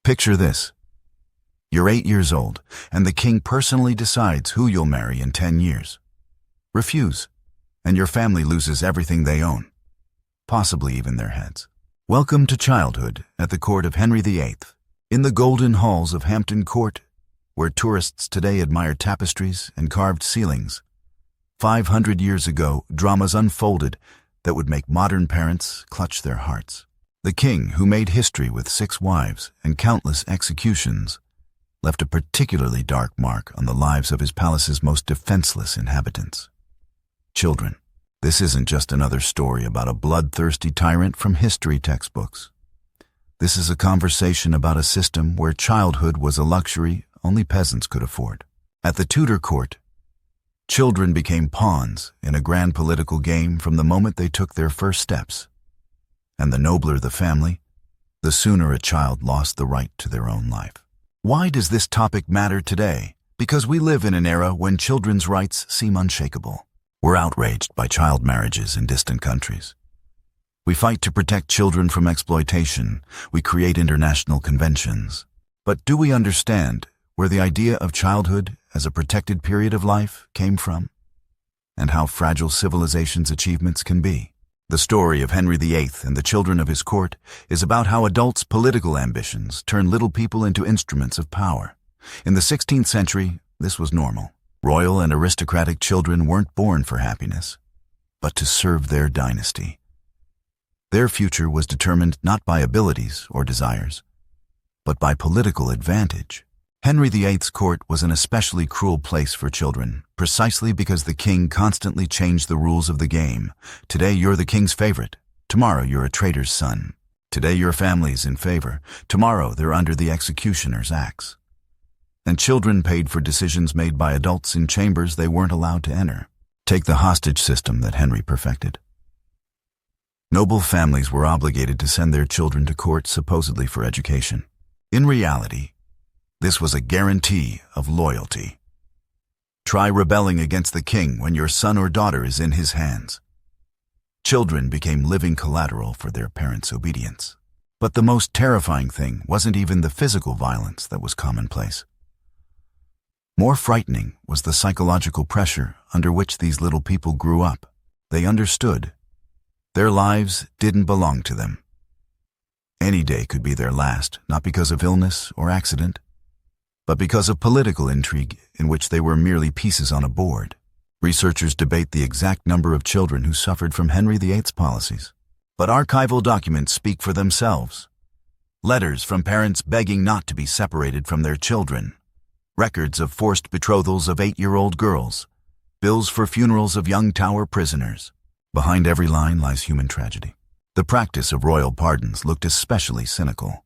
Picture this. You're 8 years old, and the king personally decides who you'll marry in 10 years. Refuse, and your family loses everything they own, possibly even their heads. Welcome to childhood at the court of Henry VIII, in the golden halls of Hampton Court, where tourists today admire tapestries and carved ceilings. 500 years ago, dramas unfolded that would make modern parents clutch their hearts. The king, who made history with 6 wives and countless executions, left a particularly dark mark on the lives of his palace's most defenseless inhabitants. Children. This isn't just another story about a bloodthirsty tyrant from history textbooks. This is a conversation about a system where childhood was a luxury only peasants could afford. At the Tudor court, children became pawns in a grand political game from the moment they took their first steps. And the nobler the family, the sooner a child lost the right to their own life. Why does this topic matter today? Because we live in an era when children's rights seem unshakable. We're outraged by child marriages in distant countries. We fight to protect children from exploitation. We create international conventions. But do we understand where the idea of childhood as a protected period of life came from? And how fragile civilization's achievements can be? The story of Henry VIII and the children of his court is about how adults' political ambitions turn little people into instruments of power. In the 16th century, this was normal. Royal and aristocratic children weren't born for happiness, but to serve their dynasty. Their future was determined not by abilities or desires, but by political advantage. Henry VIII's court was an especially cruel place for children, precisely because the king constantly changed the rules of the game. Today you're the king's favorite. Tomorrow you're a traitor's son. Today your family's in favor. Tomorrow they're under the executioner's axe. And children paid for decisions made by adults in chambers they weren't allowed to enter. Take the hostage system that Henry perfected. Noble families were obligated to send their children to court supposedly for education. In reality, this was a guarantee of loyalty. Try rebelling against the king when your son or daughter is in his hands. Children became living collateral for their parents' obedience. But the most terrifying thing wasn't even the physical violence that was commonplace. More frightening was the psychological pressure under which these little people grew up. They understood. Their lives didn't belong to them. Any day could be their last, not because of illness or accident, but because of political intrigue in which they were merely pieces on a board. Researchers debate the exact number of children who suffered from Henry VIII's policies. But archival documents speak for themselves. Letters from parents begging not to be separated from their children. Records of forced betrothals of 8-year-old girls. Bills for funerals of young Tower prisoners. Behind every line lies human tragedy. The practice of royal pardons looked especially cynical.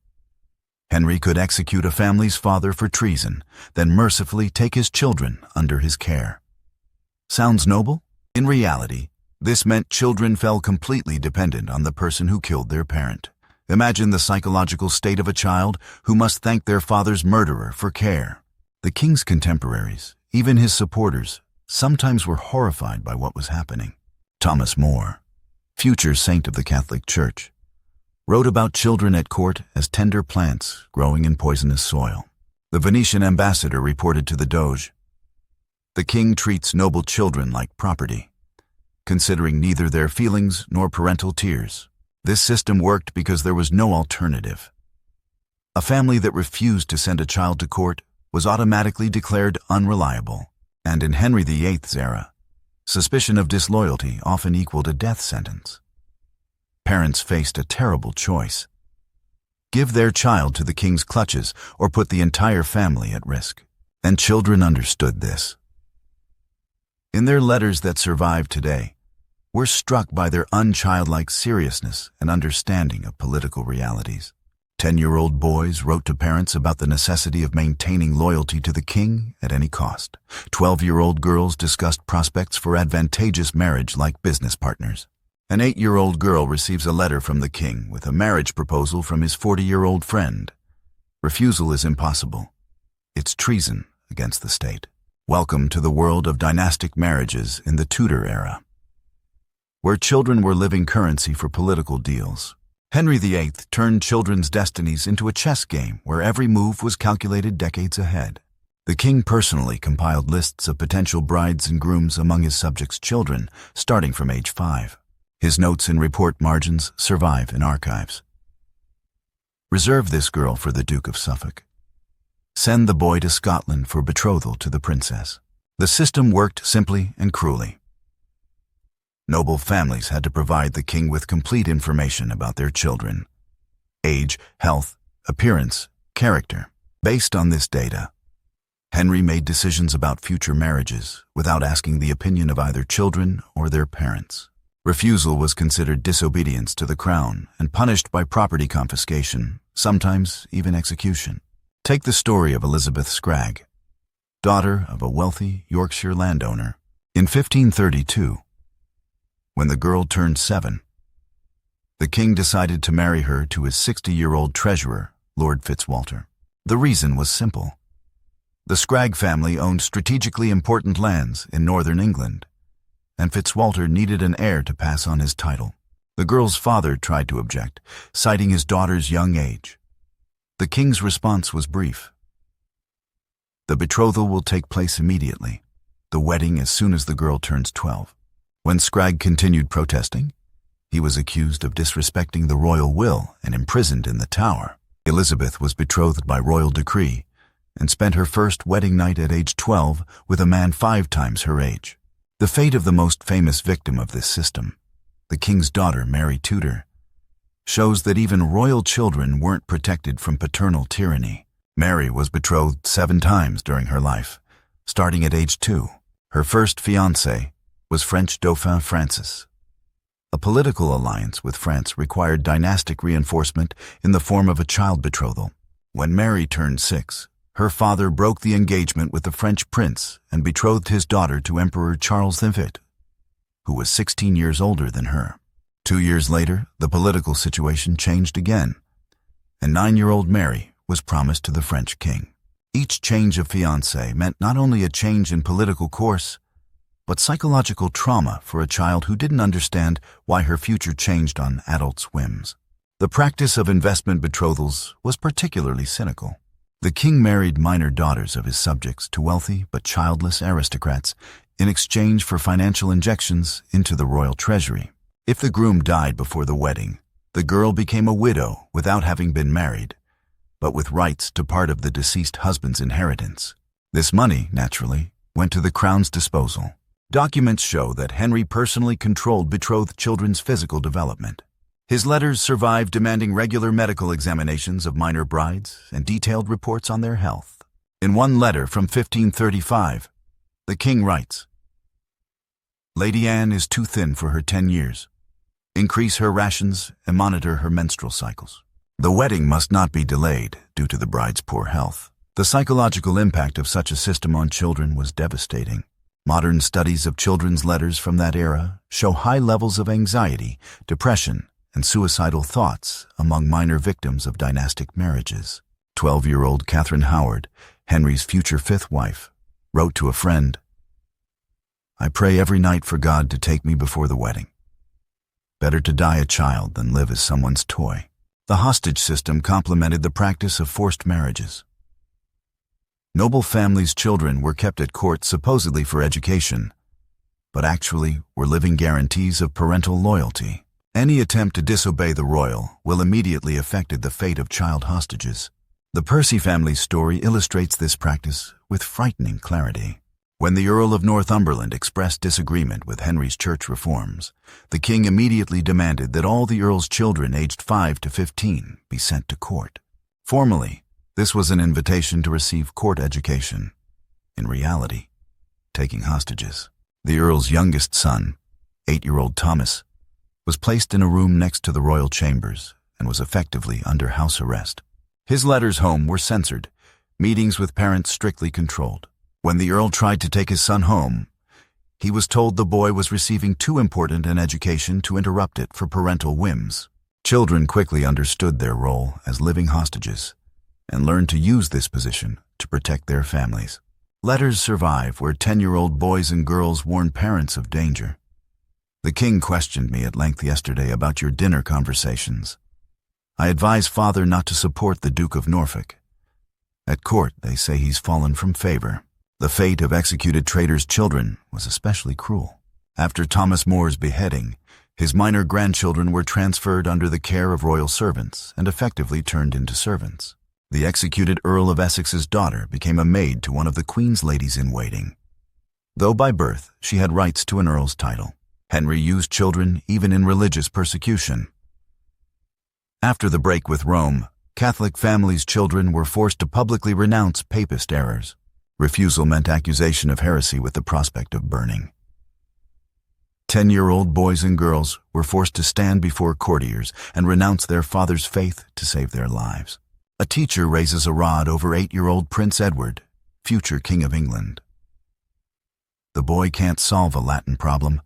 Henry could execute a family's father for treason, then mercifully take his children under his care. Sounds noble? In reality, this meant children fell completely dependent on the person who killed their parent. Imagine the psychological state of a child who must thank their father's murderer for care. The king's contemporaries, even his supporters, sometimes were horrified by what was happening. Thomas More, future saint of the Catholic Church, wrote about children at court as tender plants growing in poisonous soil. The Venetian ambassador reported to the Doge, "The king treats noble children like property, considering neither their feelings nor parental tears." This system worked because there was no alternative. A family that refused to send a child to court was automatically declared unreliable, and in Henry VIII's era, suspicion of disloyalty often equaled a death sentence. Parents faced a terrible choice: give their child to the king's clutches or put the entire family at risk. And children understood this. In their letters that survive today, we're struck by their unchildlike seriousness and understanding of political realities. 10-year-old boys wrote to parents about the necessity of maintaining loyalty to the king at any cost. 12-year-old girls discussed prospects for advantageous marriage like business partners. An 8-year-old girl receives a letter from the king with a marriage proposal from his 40-year-old friend. Refusal is impossible. It's treason against the state. Welcome to the world of dynastic marriages in the Tudor era, where children were living currency for political deals. Henry VIII turned children's destinies into a chess game where every move was calculated decades ahead. The king personally compiled lists of potential brides and grooms among his subjects' children, starting from age 5. His notes and report margins survive in archives. Reserve this girl for the Duke of Suffolk. Send the boy to Scotland for betrothal to the princess. The system worked simply and cruelly. Noble families had to provide the king with complete information about their children: age, health, appearance, character. Based on this data, Henry made decisions about future marriages without asking the opinion of either children or their parents. Refusal was considered disobedience to the crown and punished by property confiscation, sometimes even execution. Take the story of Elizabeth Scragg, daughter of a wealthy Yorkshire landowner. In 1532, when the girl turned 7, the king decided to marry her to his 60-year-old treasurer, Lord Fitzwalter. The reason was simple. The Scragg family owned strategically important lands in northern England, and Fitzwalter needed an heir to pass on his title. The girl's father tried to object, citing his daughter's young age. The king's response was brief. The betrothal will take place immediately, the wedding as soon as the girl turns 12. When Scragg continued protesting, he was accused of disrespecting the royal will and imprisoned in the Tower. Elizabeth was betrothed by royal decree and spent her first wedding night at age 12 with a man 5 times her age. The fate of the most famous victim of this system, the king's daughter Mary Tudor, shows that even royal children weren't protected from paternal tyranny. Mary was betrothed 7 times during her life, starting at age 2. Her first fiancé was French Dauphin Francis. A political alliance with France required dynastic reinforcement in the form of a child betrothal. When Mary turned 6, her father broke the engagement with the French prince and betrothed his daughter to Emperor Charles V, who was 16 years older than her. 2 years later, the political situation changed again, and 9-year-old Mary was promised to the French king. Each change of fiancé meant not only a change in political course, but psychological trauma for a child who didn't understand why her future changed on adults' whims. The practice of investment betrothals was particularly cynical. The king married minor daughters of his subjects to wealthy but childless aristocrats in exchange for financial injections into the royal treasury. If the groom died before the wedding, the girl became a widow without having been married, but with rights to part of the deceased husband's inheritance. This money, naturally, went to the crown's disposal. Documents show that Henry personally controlled betrothed children's physical development. His letters survive, demanding regular medical examinations of minor brides and detailed reports on their health. In one letter from 1535, the king writes, "Lady Anne is too thin for her 10 years. Increase her rations and monitor her menstrual cycles." The wedding must not be delayed due to the bride's poor health. The psychological impact of such a system on children was devastating. Modern studies of children's letters from that era show high levels of anxiety, depression, and suicidal thoughts among minor victims of dynastic marriages. 12-year-old Catherine Howard, Henry's future 5th wife, wrote to a friend, "I pray every night for God to take me before the wedding. Better to die a child than live as someone's toy." The hostage system complemented the practice of forced marriages. Noble families' children were kept at court supposedly for education, but actually were living guarantees of parental loyalty. Any attempt to disobey the royal will immediately affected the fate of child hostages. The Percy family's story illustrates this practice with frightening clarity. When the Earl of Northumberland expressed disagreement with Henry's church reforms, the king immediately demanded that all the earl's children aged 5 to 15 be sent to court. Formally, this was an invitation to receive court education. In reality, taking hostages. The earl's youngest son, 8-year-old Thomas, was placed in a room next to the royal chambers and was effectively under house arrest. His letters home were censored, meetings with parents strictly controlled. When the earl tried to take his son home, he was told the boy was receiving too important an education to interrupt it for parental whims. Children quickly understood their role as living hostages and learned to use this position to protect their families. Letters survive where 10-year-old boys and girls warn parents of danger. "The king questioned me at length yesterday about your dinner conversations. I advise father not to support the Duke of Norfolk. At court, they say he's fallen from favor. The fate of executed traitors' children was especially cruel. After Thomas More's beheading, his minor grandchildren were transferred under the care of royal servants and effectively turned into servants. The executed Earl of Essex's daughter became a maid to one of the Queen's ladies-in-waiting. Though by birth she had rights to an earl's title, Henry used children even in religious persecution. After the break with Rome, Catholic families' children were forced to publicly renounce papist errors. Refusal meant accusation of heresy with the prospect of burning. 10-year-old boys and girls were forced to stand before courtiers and renounce their father's faith to save their lives. A teacher raises a rod over 8-year-old Prince Edward, future King of England. The boy can't solve a Latin problem,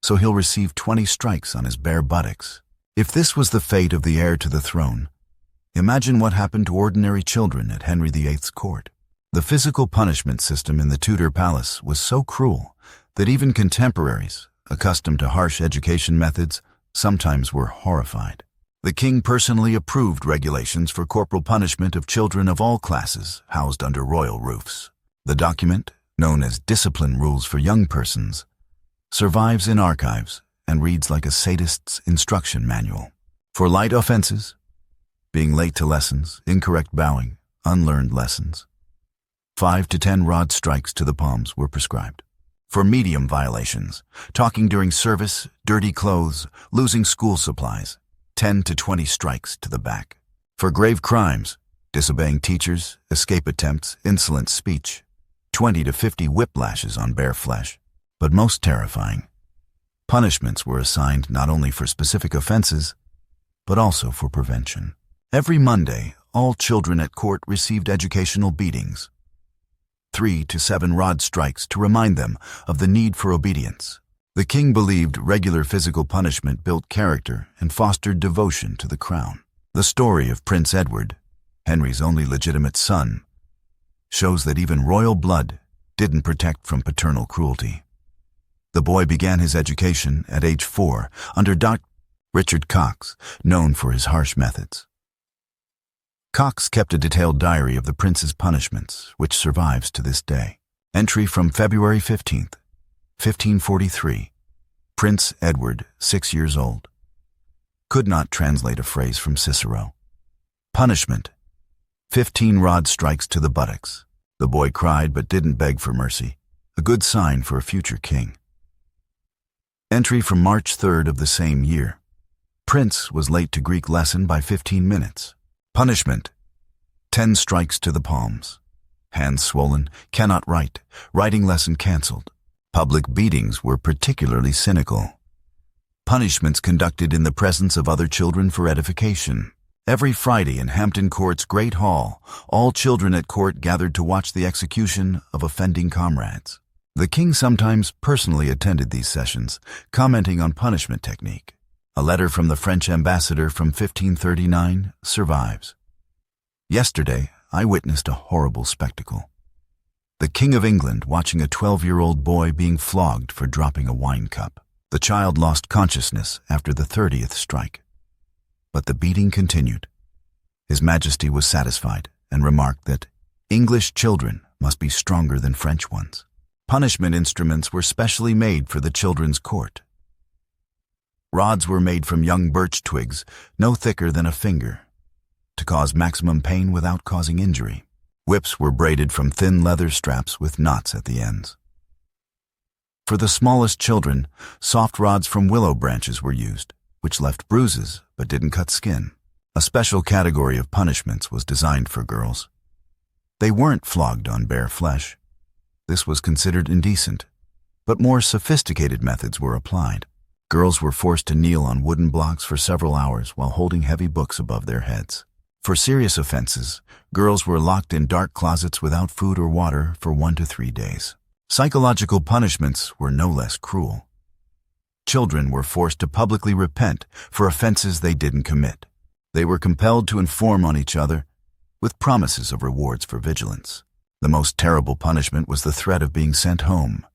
so he'll receive 20 strikes on his bare buttocks. If this was the fate of the heir to the throne, imagine what happened to ordinary children at Henry VIII's court. The physical punishment system in the Tudor palace was so cruel that even contemporaries, accustomed to harsh education methods, sometimes were horrified. The king personally approved regulations for corporal punishment of children of all classes housed under royal roofs. The document, known as Discipline Rules for Young Persons, survives in archives and reads like a sadist's instruction manual. For light offenses, being late to lessons, incorrect bowing, unlearned lessons, 5 to 10 rod strikes to the palms were prescribed. For medium violations, talking during service, dirty clothes, losing school supplies, 10 to 20 strikes to the back. For grave crimes, disobeying teachers, escape attempts, insolent speech, 20 to 50 whiplashes on bare flesh. But most terrifying, punishments were assigned not only for specific offenses, but also for prevention. Every Monday, all children at court received educational beatings. 3 to 7 rod strikes to remind them of the need for obedience. The king believed regular physical punishment built character and fostered devotion to the crown. The story of Prince Edward, Henry's only legitimate son, shows that even royal blood didn't protect from paternal cruelty. The boy began his education at age 4 under Dr. Richard Cox, known for his harsh methods. Cox kept a detailed diary of the prince's punishments, which survives to this day. Entry from February 15th, 1543. Prince Edward, 6 years old. Could not translate a phrase from Cicero. Punishment: 15 rod strikes to the buttocks. The boy cried but didn't beg for mercy, a good sign for a future king. Entry from March 3rd of the same year. Prince was late to Greek lesson by 15 minutes. Punishment: 10 strikes to the palms. Hands swollen, cannot write, writing lesson cancelled. Public beatings were particularly cynical. Punishments conducted in the presence of other children for edification. Every Friday in Hampton Court's Great Hall, all children at court gathered to watch the execution of offending comrades. The king sometimes personally attended these sessions, commenting on punishment technique. A letter from the French ambassador from 1539 survives. Yesterday, I witnessed a horrible spectacle. The King of England watching a 12-year-old boy being flogged for dropping a wine cup. The child lost consciousness after the 30th strike. But the beating continued. His Majesty was satisfied and remarked that English children must be stronger than French ones. Punishment instruments were specially made for the children's court. Rods were made from young birch twigs, no thicker than a finger, to cause maximum pain without causing injury. Whips were braided from thin leather straps with knots at the ends. For the smallest children, soft rods from willow branches were used, which left bruises but didn't cut skin. A special category of punishments was designed for girls. They weren't flogged on bare flesh. This was considered indecent, but more sophisticated methods were applied. Girls were forced to kneel on wooden blocks for several hours while holding heavy books above their heads. For serious offenses, girls were locked in dark closets without food or water for 1 to 3 days. Psychological punishments were no less cruel. Children were forced to publicly repent for offenses they didn't commit. They were compelled to inform on each other, with promises of rewards for vigilance. The most terrible punishment was the threat of being sent home.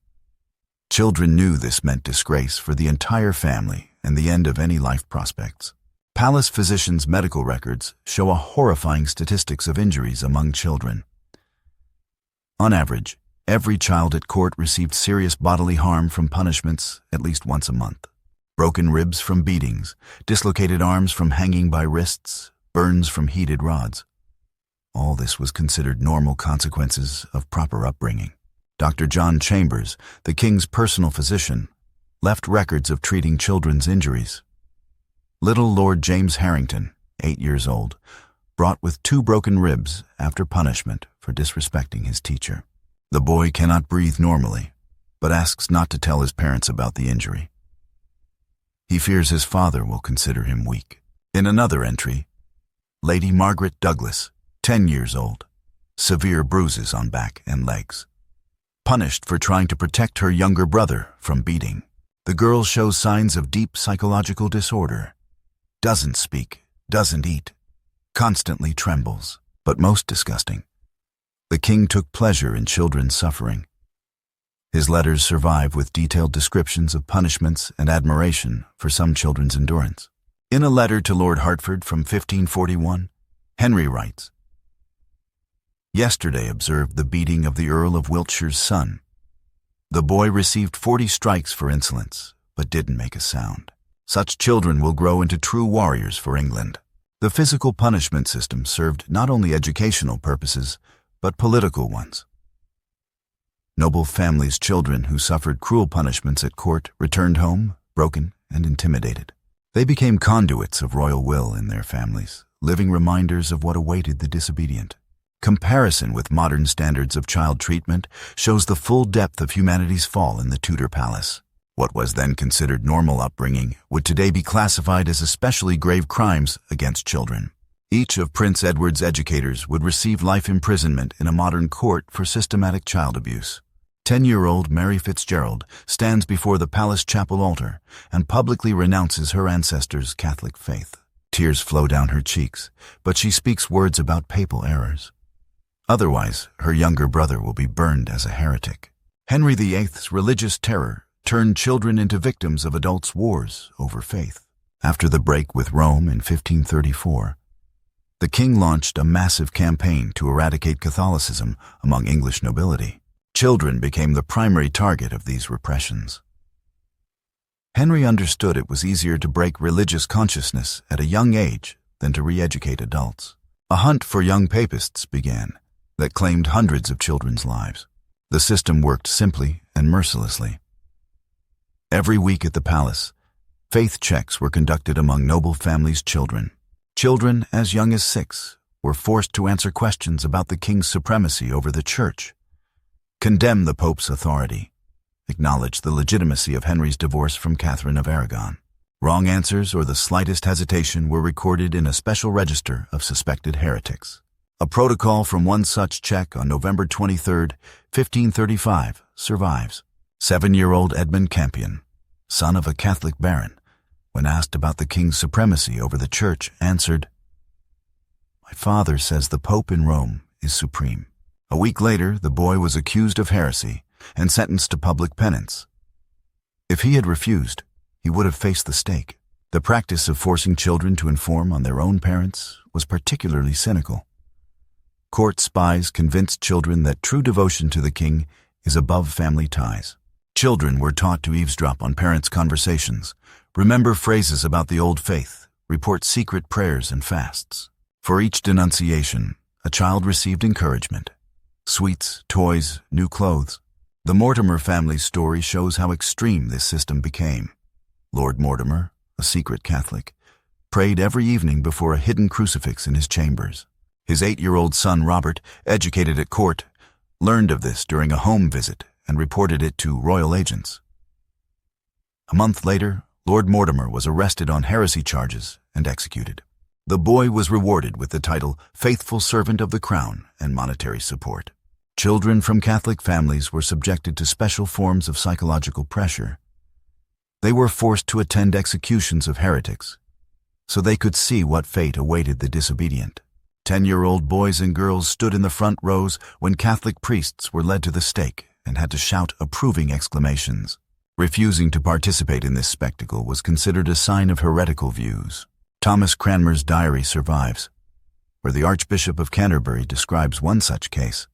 Children knew this meant disgrace for the entire family and the end of any life prospects. palace physician's medical records show a horrifying statistics of injuries among children. On average, every child at court received serious bodily harm from punishments at least once a month. Broken ribs from beatings, dislocated arms from hanging by wrists, burns from heated rods. All this was considered normal consequences of proper upbringing. Dr. John Chambers, the king's personal physician, left records of treating children's injuries. Little Lord James Harrington, 8 years old, brought with 2 broken ribs after punishment for disrespecting his teacher. The boy cannot breathe normally, but asks not to tell his parents about the injury. He fears his father will consider him weak. In another entry, Lady Margaret Douglas, 10 years old, severe bruises on back and legs. Punished for trying to protect her younger brother from beating. The girl shows signs of deep psychological disorder. Doesn't speak, doesn't eat, constantly trembles. But most disgusting, the king took pleasure in children's suffering. His letters survive with detailed descriptions of punishments and admiration for some children's endurance. In a letter to Lord Hertford from 1541, Henry writes, "Yesterday observed the beating of the Earl of Wiltshire's son. The boy received 40 strikes for insolence, but didn't make a sound. Such children will grow into true warriors for England." The physical punishment system served not only educational purposes, but political ones. Noble families' children who suffered cruel punishments at court returned home, broken and intimidated. They became conduits of royal will in their families, living reminders of what awaited the disobedient. Comparison with modern standards of child treatment shows the full depth of humanity's fall in the Tudor palace. What was then considered normal upbringing would today be classified as especially grave crimes against children. Each of Prince Edward's educators would receive life imprisonment in a modern court for systematic child abuse. 10-year-old Mary Fitzgerald stands before the palace chapel altar and publicly renounces her ancestors' Catholic faith. Tears flow down her cheeks, but she speaks words about papal errors. Otherwise, her younger brother will be burned as a heretic. Henry VIII's religious terror turned children into victims of adults' wars over faith. After the break with Rome in 1534, the king launched a massive campaign to eradicate Catholicism among English nobility. Children became the primary target of these repressions. Henry understood it was easier to break religious consciousness at a young age than to re-educate adults. A hunt for young papists began that claimed hundreds of children's lives. The system worked simply and mercilessly. Every week at the palace, faith checks were conducted among noble families' children. Children as young as 6 were forced to answer questions about the king's supremacy over the church, condemn the Pope's authority, acknowledge the legitimacy of Henry's divorce from Catherine of Aragon. Wrong answers or the slightest hesitation were recorded in a special register of suspected heretics. A protocol from one such check on November 23, 1535, survives. 7-year-old Edmund Campion, son of a Catholic baron, when asked about the king's supremacy over the church, answered, "My father says the Pope in Rome is supreme." A week later, the boy was accused of heresy and sentenced to public penance. If he had refused, he would have faced the stake. The practice of forcing children to inform on their own parents was particularly cynical. Court spies convinced children that true devotion to the king is above family ties. Children were taught to eavesdrop on parents' conversations, remember phrases about the old faith, report secret prayers and fasts. For each denunciation, a child received encouragement. Sweets, toys, new clothes. The Mortimer family's story shows how extreme this system became. Lord Mortimer, a secret Catholic, prayed every evening before a hidden crucifix in his chambers. His 8-year-old son Robert, educated at court, learned of this during a home visit and reported it to royal agents. A month later, Lord Mortimer was arrested on heresy charges and executed. The boy was rewarded with the title Faithful Servant of the Crown and monetary support. Children from Catholic families were subjected to special forms of psychological pressure. They were forced to attend executions of heretics, so they could see what fate awaited the disobedient. 10-year-old boys and girls stood in the front rows when Catholic priests were led to the stake and had to shout approving exclamations. Refusing to participate in this spectacle was considered a sign of heretical views. Thomas Cranmer's diary survives, where the Archbishop of Canterbury describes one such case.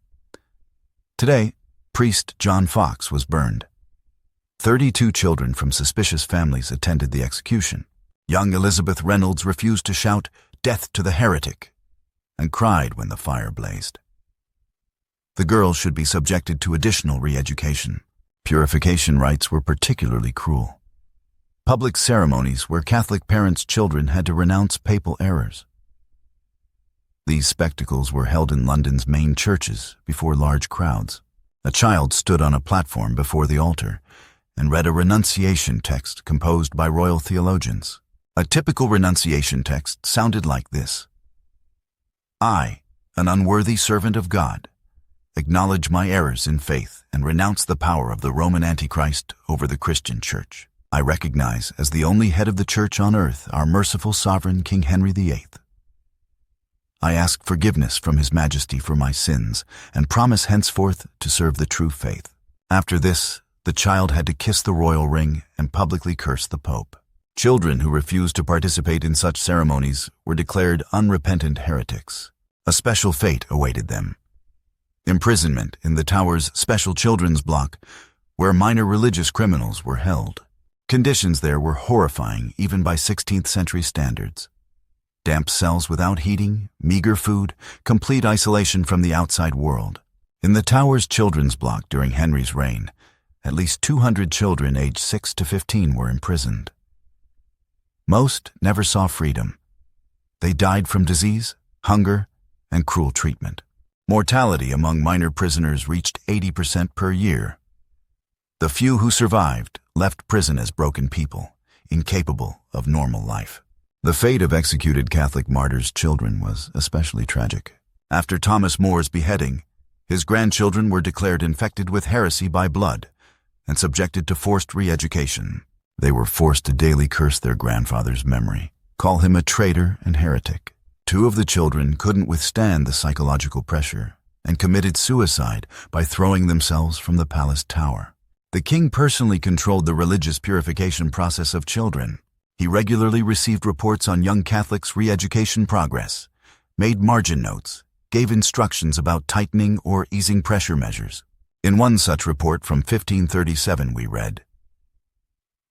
Today, priest John Fox was burned. 32 children from suspicious families attended the execution. Young Elizabeth Reynolds refused to shout, "Death to the heretic," and cried when the fire blazed. The girls should be subjected to additional re-education. Purification rites were particularly cruel. Public ceremonies where Catholic parents' children had to renounce papal errors. These spectacles were held in London's main churches before large crowds. A child stood on a platform before the altar and read a renunciation text composed by royal theologians. A typical renunciation text sounded like this: "I, an unworthy servant of God, acknowledge my errors in faith and renounce the power of the Roman Antichrist over the Christian Church. I recognize as the only head of the Church on earth our merciful sovereign King Henry VIII. I ask forgiveness from His Majesty for my sins and promise henceforth to serve the true faith." After this, the child had to kiss the royal ring and publicly curse the Pope. Children who refused to participate in such ceremonies were declared unrepentant heretics. A special fate awaited them: imprisonment in the Tower's special children's block, where minor religious criminals were held. Conditions there were horrifying even by 16th century standards. Damp cells without heating, meager food, complete isolation from the outside world. In the Tower's children's block during Henry's reign, at least 200 children aged 6 to 15 were imprisoned. Most never saw freedom. They died from disease, hunger, and cruel treatment. Mortality among minor prisoners reached 80% per year. The few who survived left prison as broken people, incapable of normal life. The fate of executed Catholic martyrs' children was especially tragic. After Thomas More's beheading, his grandchildren were declared infected with heresy by blood and subjected to forced re-education. They were forced to daily curse their grandfather's memory, call him a traitor and heretic. 2 of the children couldn't withstand the psychological pressure and committed suicide by throwing themselves from the palace tower. The king personally controlled the religious purification process of children. He regularly received reports on young Catholics' re-education progress, made margin notes, gave instructions about tightening or easing pressure measures. In one such report from 1537 we read,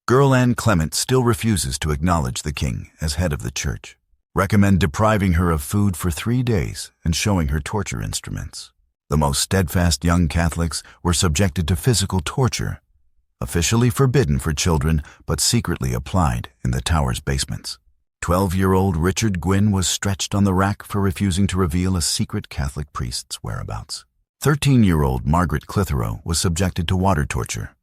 "Girl Anne Clement still refuses to acknowledge the king as head of the church. Recommend depriving her of food for 3 days and showing her torture instruments." The most steadfast young Catholics were subjected to physical torture, officially forbidden for children but secretly applied in the Tower's basements. 12-year-old Richard Gwynne was stretched on the rack for refusing to reveal a secret Catholic priest's whereabouts. 13-year-old Margaret Clitheroe was subjected to water torture.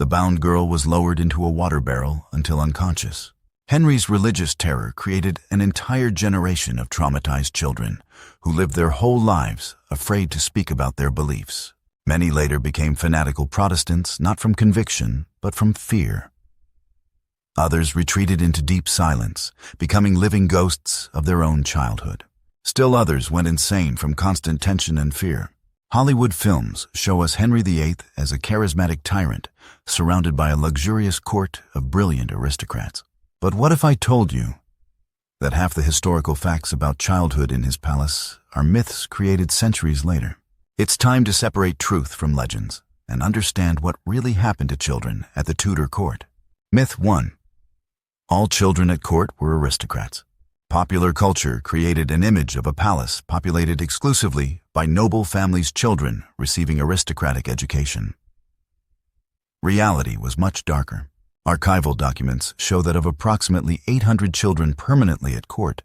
The bound girl was lowered into a water barrel until unconscious. Henry's religious terror created an entire generation of traumatized children who lived their whole lives afraid to speak about their beliefs. Many later became fanatical Protestants, not from conviction, but from fear. Others retreated into deep silence, becoming living ghosts of their own childhood. Still others went insane from constant tension and fear. Hollywood films show us Henry VIII as a charismatic tyrant, surrounded by a luxurious court of brilliant aristocrats. But what if I told you that half the historical facts about childhood in his palace are myths created centuries later? It's time to separate truth from legends and understand what really happened to children at the Tudor court. Myth 1. All children at court were aristocrats. Popular culture created an image of a palace populated exclusively by noble families' children receiving aristocratic education. Reality was much darker. Archival documents show that of approximately 800 children permanently at court,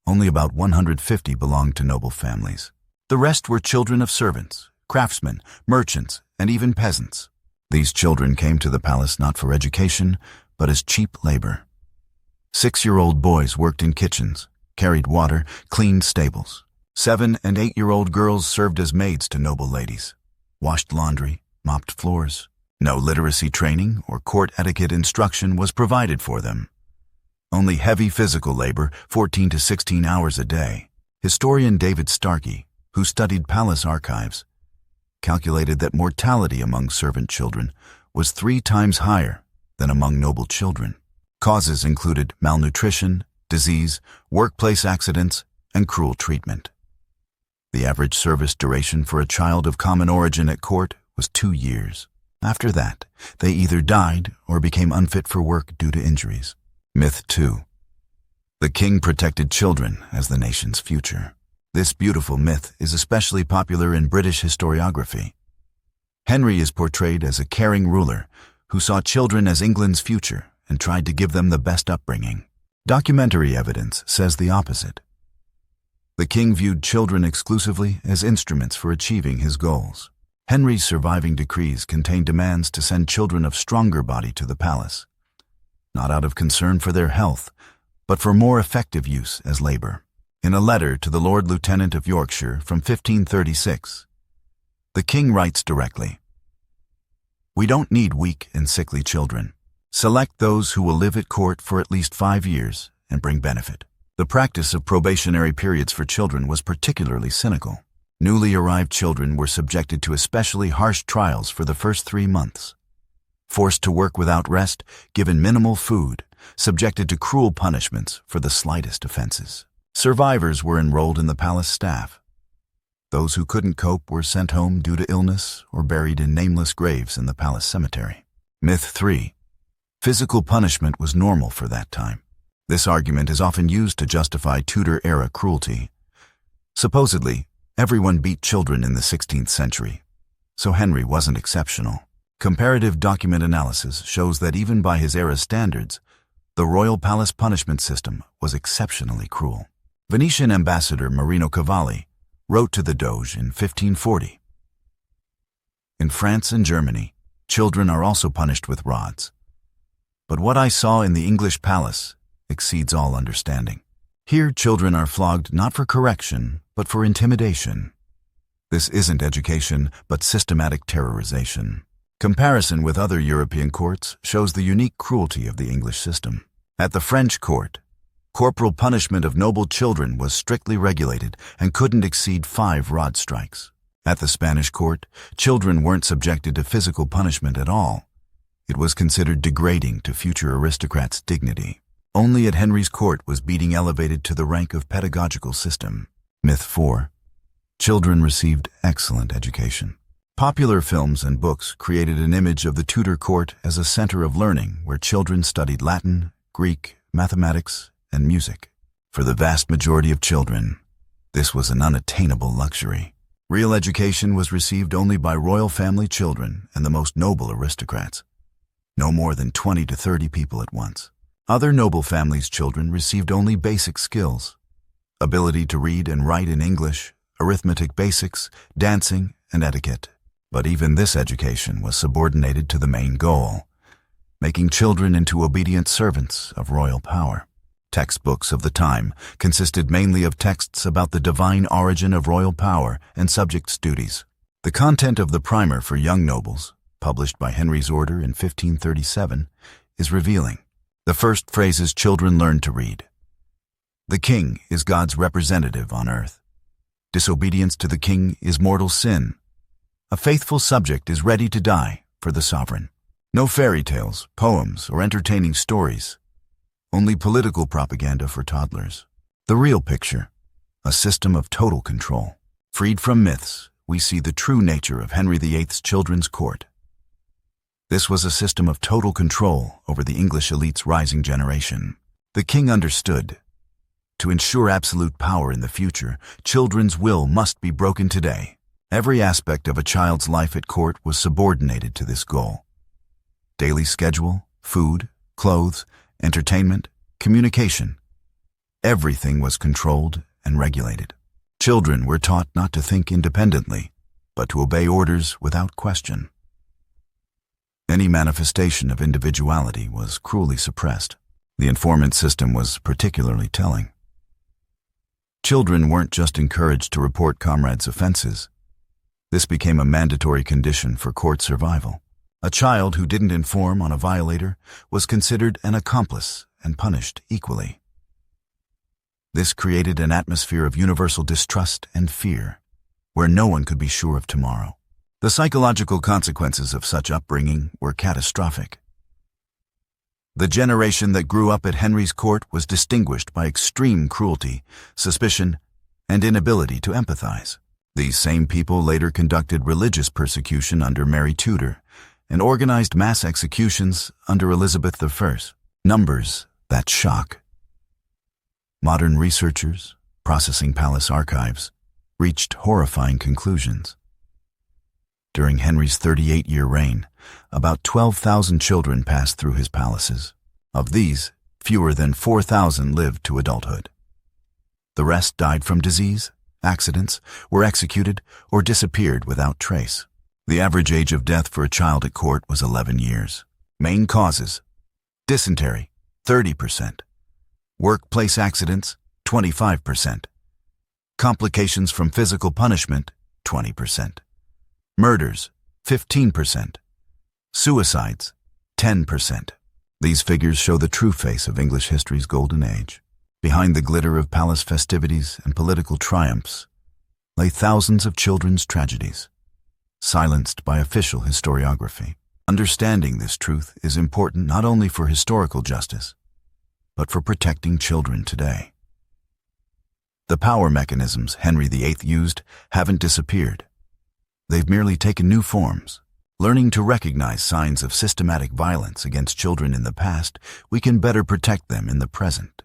only about 150 belonged to noble families. The rest were children of servants, craftsmen, merchants, and even peasants. These children came to the palace not for education, but as cheap labor. 6-year-old boys worked in kitchens, carried water, cleaned stables. 7- and 8-year-old girls served as maids to noble ladies, washed laundry, mopped floors. No literacy training or court etiquette instruction was provided for them. Only heavy physical labor, 14 to 16 hours a day. Historian David Starkey, who studied palace archives, calculated that mortality among servant children was 3 times higher than among noble children. Causes included malnutrition, disease, workplace accidents, and cruel treatment. The average service duration for a child of common origin at court was 2 years. After that, they either died or became unfit for work due to injuries. Myth 2. The king protected children as the nation's future. This beautiful myth is especially popular in British historiography. Henry is portrayed as a caring ruler who saw children as England's future and tried to give them the best upbringing. Documentary evidence says the opposite. The king viewed children exclusively as instruments for achieving his goals. Henry's surviving decrees contained demands to send children of stronger body to the palace, not out of concern for their health, but for more effective use as labor. In a letter to the Lord Lieutenant of Yorkshire from 1536, the king writes directly, "We don't need weak and sickly children. Select those who will live at court for at least 5 years and bring benefit." The practice of probationary periods for children was particularly cynical. Newly arrived children were subjected to especially harsh trials for the first 3 months. Forced to work without rest, given minimal food, subjected to cruel punishments for the slightest offenses. Survivors were enrolled in the palace staff. Those who couldn't cope were sent home due to illness or buried in nameless graves in the palace cemetery. Myth 3. Physical punishment was normal for that time. This argument is often used to justify Tudor-era cruelty. Supposedly, everyone beat children in the 16th century, so Henry wasn't exceptional. Comparative document analysis shows that even by his era's standards, the royal palace punishment system was exceptionally cruel. Venetian ambassador Marino Cavalli wrote to the Doge in 1540, "In France and Germany, children are also punished with rods. But what I saw in the English palace exceeds all understanding. Here children are flogged not for correction, but for intimidation. This isn't education, but systematic terrorization." Comparison with other European courts shows the unique cruelty of the English system. At the French court, corporal punishment of noble children was strictly regulated and couldn't exceed 5 rod strikes. At the Spanish court, children weren't subjected to physical punishment at all. It was considered degrading to future aristocrats' dignity. Only at Henry's court was beating elevated to the rank of pedagogical system. Myth 4. Children received excellent education. Popular films and books created an image of the Tudor court as a center of learning where children studied Latin, Greek, mathematics, and music. For the vast majority of children, this was an unattainable luxury. Real education was received only by royal family children and the most noble aristocrats. No more than 20 to 30 people at once. Other noble families' children received only basic skills: ability to read and write in English, arithmetic basics, dancing, and etiquette. But even this education was subordinated to the main goal: making children into obedient servants of royal power. Textbooks of the time consisted mainly of texts about the divine origin of royal power and subjects' duties. The content of the primer for young nobles, published by Henry's order in 1537, is revealing. The first phrases children learn to read: "The king is God's representative on earth. Disobedience to the king is mortal sin. A faithful subject is ready to die for the sovereign." No fairy tales, poems, or entertaining stories. Only political propaganda for toddlers. The real picture: a system of total control. Freed from myths, we see the true nature of Henry VIII's children's court. This was a system of total control over the English elite's rising generation. The king understood: to ensure absolute power in the future, children's will must be broken today. Every aspect of a child's life at court was subordinated to this goal. Daily schedule, food, clothes, entertainment, communication. Everything was controlled and regulated. Children were taught not to think independently, but to obey orders without question. Any manifestation of individuality was cruelly suppressed. The informant system was particularly telling. Children weren't just encouraged to report comrades' offenses. This became a mandatory condition for court survival. A child who didn't inform on a violator was considered an accomplice and punished equally. This created an atmosphere of universal distrust and fear, where no one could be sure of tomorrow. The psychological consequences of such upbringing were catastrophic. The generation that grew up at Henry's court was distinguished by extreme cruelty, suspicion, and inability to empathize. These same people later conducted religious persecution under Mary Tudor and organized mass executions under Elizabeth I. Numbers that shock. Modern researchers, processing palace archives, reached horrifying conclusions. During Henry's 38-year reign, about 12,000 children passed through his palaces. Of these, fewer than 4,000 lived to adulthood. The rest died from disease, accidents, were executed, or disappeared without trace. The average age of death for a child at court was 11 years. Main causes: dysentery, 30%. Workplace accidents, 25%. Complications from physical punishment, 20%. Murders, 15%. Suicides, 10%. These figures show the true face of English history's golden age. Behind the glitter of palace festivities and political triumphs lay thousands of children's tragedies, silenced by official historiography. Understanding this truth is important not only for historical justice, but for protecting children today. The power mechanisms Henry VIII used haven't disappeared. They've merely taken new forms. Learning to recognize signs of systematic violence against children in the past, we can better protect them in the present.